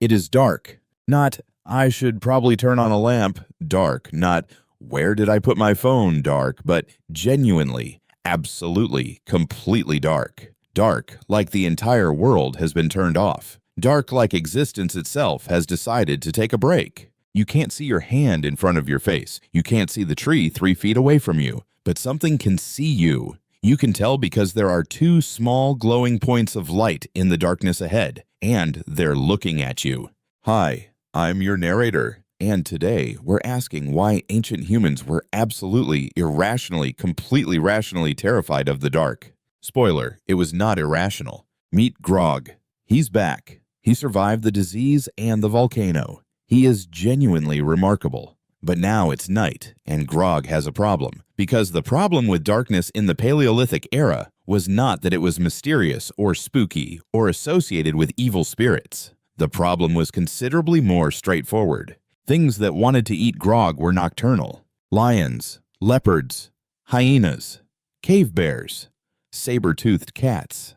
It is dark. Not, I should probably turn on a lamp, dark. Not, where did I put my phone, dark. But genuinely, absolutely, completely dark. Dark, like the entire world has been turned off. Dark, like existence itself has decided to take a break. You can't see your hand in front of your face. You can't see the tree 3 feet away from you. But something can see you. You can tell because there are 2 small glowing points of light in the darkness ahead, and they're looking at you. Hi, I'm your narrator, and today we're asking why ancient humans were absolutely, irrationally, completely rationally terrified of the dark. Spoiler, it was not irrational. Meet Grog. He's back. He survived the disease and the volcano. He is genuinely remarkable. But now it's night, and Grog has a problem, because the problem with darkness in the Paleolithic era was not that it was mysterious or spooky or associated with evil spirits. The problem was considerably more straightforward. Things that wanted to eat Grog were nocturnal. Lions, leopards, hyenas, cave bears, saber-toothed cats.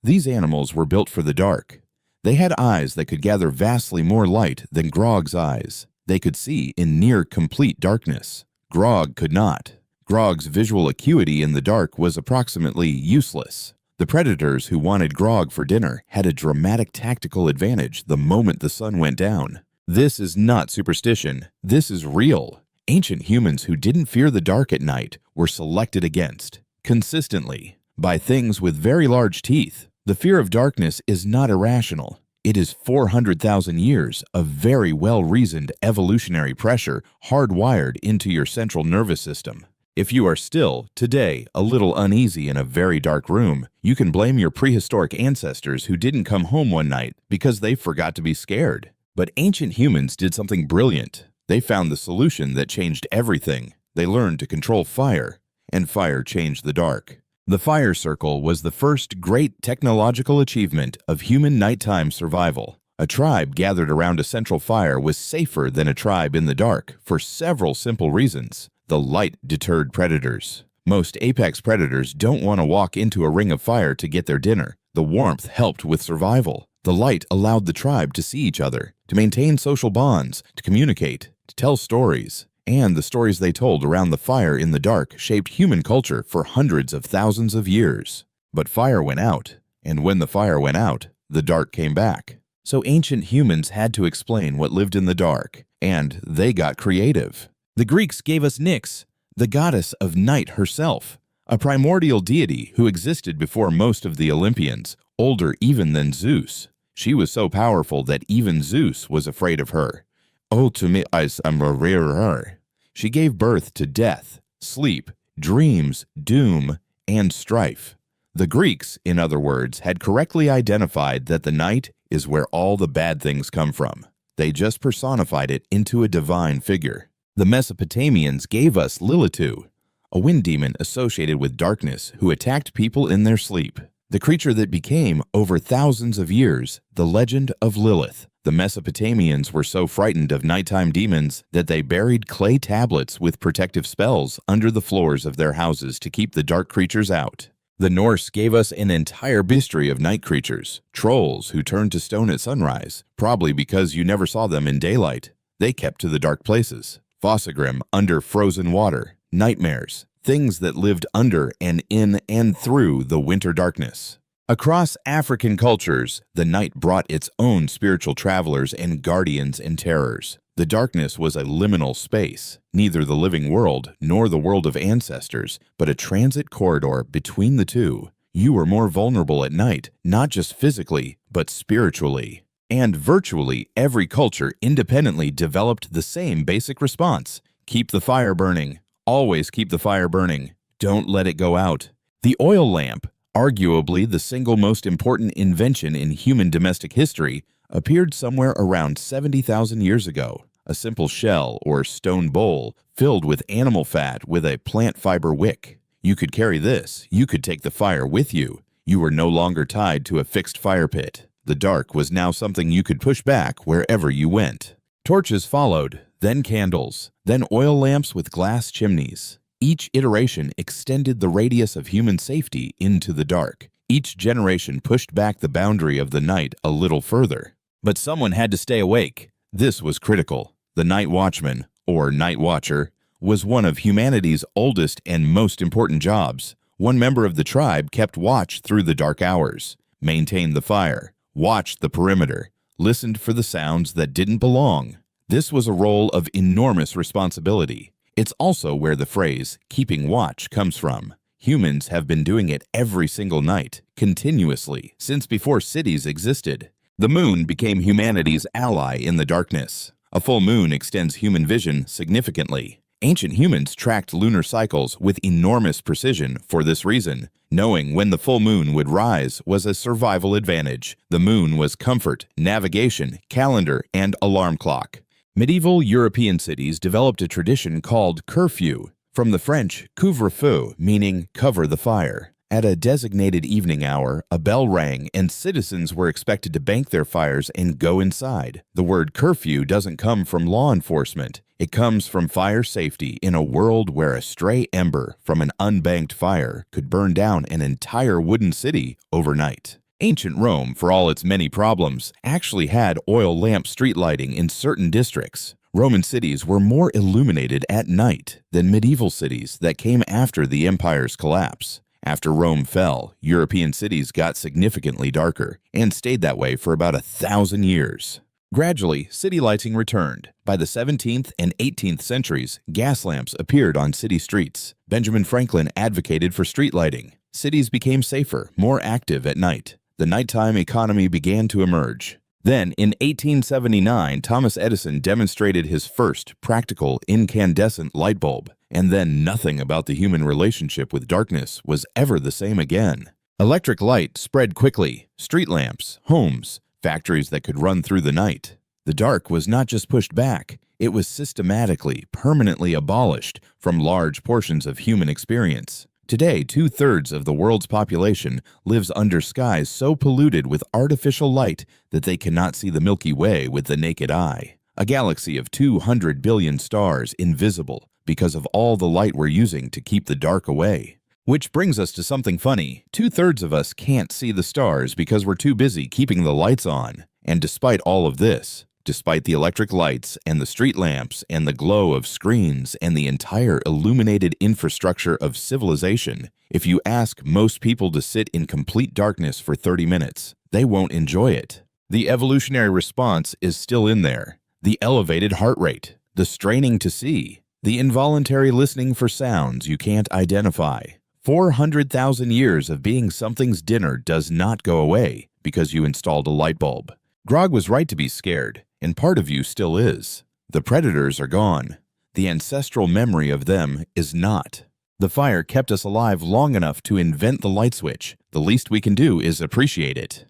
These animals were built for the dark. They had eyes that could gather vastly more light than Grog's eyes. They could see in near complete darkness. Grog could not. Grog's visual acuity in the dark was approximately useless. The predators who wanted Grog for dinner had a dramatic tactical advantage the moment the sun went down. This is not superstition. This is real. Ancient humans who didn't fear the dark at night were selected against, consistently, by things with very large teeth. The fear of darkness is not irrational. It is 400,000 years of very well-reasoned evolutionary pressure hardwired into your central nervous system. If you are still, today, a little uneasy in a very dark room, you can blame your prehistoric ancestors who didn't come home one night because they forgot to be scared. But ancient humans did something brilliant. They found the solution that changed everything. They learned to control fire, and fire changed the dark. The fire circle was the first great technological achievement of human nighttime survival. A tribe gathered around a central fire was safer than a tribe in the dark for several simple reasons. The light deterred predators. Most apex predators don't want to walk into a ring of fire to get their dinner. The warmth helped with survival. The light allowed the tribe to see each other, to maintain social bonds, to communicate, to tell stories. And the stories they told around the fire in the dark shaped human culture for hundreds of thousands of years. But fire went out, and when the fire went out, the dark came back. So ancient humans had to explain what lived in the dark, and they got creative. The Greeks gave us Nyx, the goddess of night herself, a primordial deity who existed before most of the Olympians, older even than Zeus. She was so powerful that even Zeus was afraid of her. Oh, to me, I'm a rare. She gave birth to death, sleep, dreams, doom, and strife. The Greeks, in other words, had correctly identified that the night is where all the bad things come from. They just personified it into a divine figure. The Mesopotamians gave us Lilitu, a wind demon associated with darkness who attacked people in their sleep. The creature that became, over thousands of years, the legend of Lilith. The Mesopotamians were so frightened of nighttime demons that they buried clay tablets with protective spells under the floors of their houses to keep the dark creatures out. The Norse gave us an entire bestiary of night creatures, trolls who turned to stone at sunrise, probably because you never saw them in daylight. They kept to the dark places. Fossagrim under frozen water, nightmares, things that lived under and in and through the winter darkness. Across African cultures, the night brought its own spiritual travelers and guardians and terrors. The darkness was a liminal space, neither the living world nor the world of ancestors, but a transit corridor between the two. You were more vulnerable at night, not just physically, but spiritually. And virtually every culture independently developed the same basic response. Keep the fire burning. Always keep the fire burning. Don't let it go out. The oil lamp, arguably the single most important invention in human domestic history, appeared somewhere around 70,000 years ago. A simple shell or stone bowl filled with animal fat with a plant fiber wick. You could carry this. You could take the fire with you. You were no longer tied to a fixed fire pit. The dark was now something you could push back wherever you went. Torches followed, then candles, then oil lamps with glass chimneys. Each iteration extended the radius of human safety into the dark. Each generation pushed back the boundary of the night a little further. But someone had to stay awake. This was critical. The night watchman, or night watcher, was one of humanity's oldest and most important jobs. One member of the tribe kept watch through the dark hours, maintained the fire, watched the perimeter, listened for the sounds that didn't belong. This was a role of enormous responsibility. It's also where the phrase, keeping watch, comes from. Humans have been doing it every single night, continuously, since before cities existed. The moon became humanity's ally in the darkness. A full moon extends human vision significantly. Ancient humans tracked lunar cycles with enormous precision for this reason. Knowing when the full moon would rise was a survival advantage. The moon was comfort, navigation, calendar, and alarm clock. Medieval European cities developed a tradition called curfew, from the French couvre-feu, meaning cover the fire. At a designated evening hour, a bell rang and citizens were expected to bank their fires and go inside. The word curfew doesn't come from law enforcement. It comes from fire safety in a world where a stray ember from an unbanked fire could burn down an entire wooden city overnight. Ancient Rome, for all its many problems, actually had oil lamp street lighting in certain districts. Roman cities were more illuminated at night than medieval cities that came after the empire's collapse. After Rome fell, European cities got significantly darker and stayed that way for about 1,000 years. Gradually, city lighting returned. By the 17th and 18th centuries, gas lamps appeared on city streets. Benjamin Franklin advocated for street lighting. Cities became safer, more active at night. The nighttime economy began to emerge. Then, in 1879, Thomas Edison demonstrated his first practical incandescent light bulb, and then nothing about the human relationship with darkness was ever the same again. Electric light spread quickly. Street lamps, homes, factories that could run through the night. The dark was not just pushed back, it was systematically, permanently abolished from large portions of human experience. Today, 2/3 of the world's population lives under skies so polluted with artificial light that they cannot see the Milky Way with the naked eye. A galaxy of 200 billion stars invisible because of all the light we're using to keep the dark away. Which brings us to something funny. 2/3 of us can't see the stars because we're too busy keeping the lights on. And despite all of this, despite the electric lights and the street lamps and the glow of screens and the entire illuminated infrastructure of civilization, if you ask most people to sit in complete darkness for 30 minutes, they won't enjoy it. The evolutionary response is still in there. The elevated heart rate, the straining to see, the involuntary listening for sounds you can't identify. 400,000 years of being something's dinner does not go away because you installed a light bulb. Grog was right to be scared, and part of you still is. The predators are gone. The ancestral memory of them is not. The fire kept us alive long enough to invent the light switch. The least we can do is appreciate it.